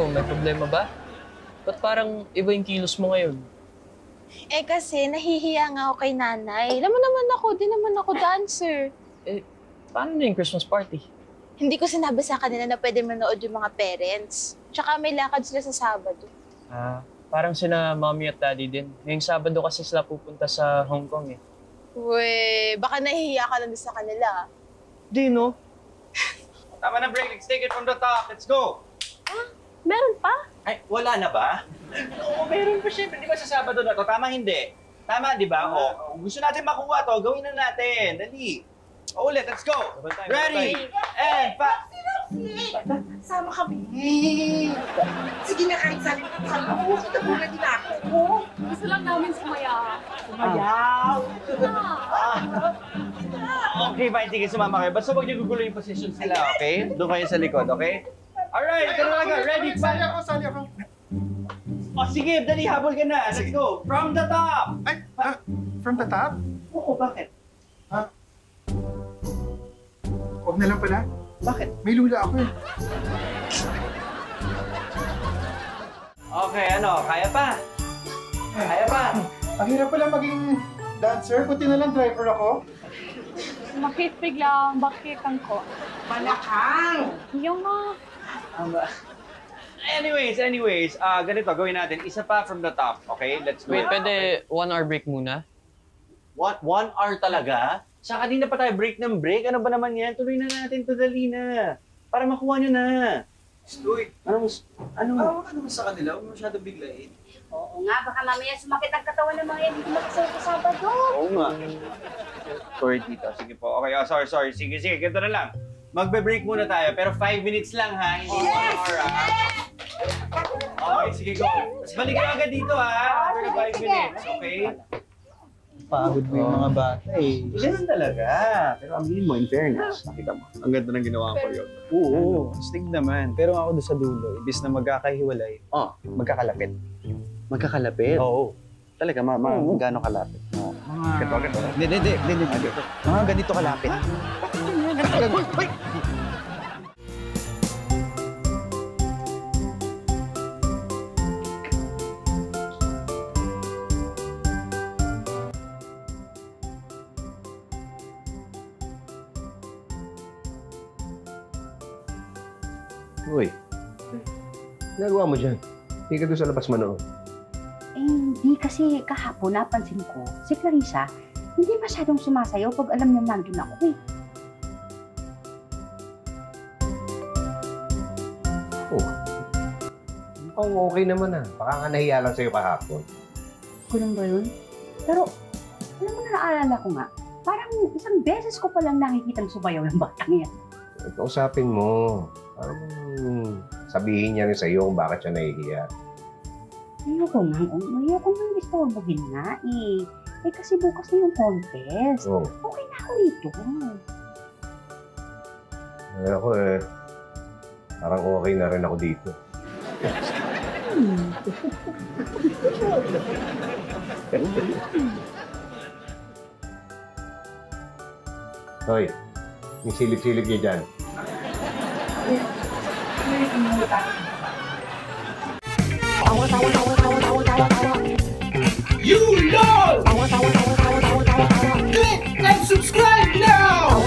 Ikaw, may problema ba? Ba't parang iba yung kilos mo ngayon? Eh kasi nahihiya nga ako kay nanay. Alam mo naman ako, di naman ako dancer. Eh, paano na yung Christmas party? Hindi ko sinabi sa kanila na pwede manood yung mga parents. Tsaka may lakad sila sa Sabado. Parang sina mommy at daddy din. Ngayong Sabado kasi sila pupunta sa Hong Kong eh. Uwe, baka nahihiya ka lang din sa kanila. Di, no? Tama na break, let's take it from the top. Let's go! Meron pa? Ay, wala na ba? Oo, meron pa syempre. Di ba sa Sabado na to? Tama hindi? Tama, di ba? O, gusto natin makuha to, gawin na natin. Dali. O, ulit, let's go! Ready! And, Sama kami. Sige na kahit sabi mo, kita muna din ako. Gusto lang namin sumaya. Sumayaw. Okay, fine. Sige, sumama kayo. Basta huwag niyo gugulo yung position sila, okay? Doon kayo sa likod, okay? Alright, ito na lang. Ready, Sali ako. O, sige, dali, habol ka na. Let's go. From the top! Ay, from the top? Oo, bakit? Huwag na lang pala. Bakit? May lula ako eh. Okay, ano? Kaya pa? Kaya pa? Ang hirap pala maging dancer, kundi na lang driver ako. Bakit biglang bakitan ko? Malakang. Yung Anyways, ganito, gawin natin. Isa pa from the top, okay? Let's go. Wait, pwede 1 hour break muna? What? 1 hour talaga? Saka di na pa tayo break ng break? Ano ba naman yan? Tuloy na natin to, dali na. Para makuha nyo na. Stoy, Ano? awa ka naman sa kanila. Huwag masyadong biglain. Oo nga, baka mamaya sumakit ang katawan ng mga yan. Hindi makasal sa Sabado. Oo nga. Sorry, tita. Sige po. Okay, sorry. Sige. Ganito na lang. Magbe-break muna tayo, pero 5 minutes lang, ha? Hindi 1 hour, ha? Okay, sige, go. Tapos balik ka agad dito, ha? After 5 minutes, okay? Pagod mo yung mga bata eh. Ganun talaga. Pero aminin mo, in fairness, nakita mo. Ang ganda ng ginawa ko yun. Oo, stig naman. Pero ako doon sa dulo, ibis na magkakahiwalay, magkakalapit. Magkakalapit? Oo. Talaga, gaano kalapit? Ganito. Hindi. Mga ganito kalapit. Uy! Uy, ginagawa mo dyan? Hindi ka doon sa labas manood. Eh, hindi kasi kahapon napansin ko, si Clarissa, hindi masyadong sumasayaw pag alam niya nandun ako eh. Oh. Mukhang okay naman ah. Baka nga nahiya lang sa'yo kahapon. Ganun ba yun? Pero, alam mo na naalala ko nga, parang isang beses ko palang nakikitang sumayaw ng batang yan. Kausapin mo. Parang sabihin niya rin sa'yo kung bakit siya nahihiya. Ayoko nang istorbohin nga eh. Eh kasi bukas na yung contest. Oh. Okay na ako rito. Ay, ako parang okay na rin ako dito. Hoy, yung silip-silip niya dyan. You love! Click and subscribe now!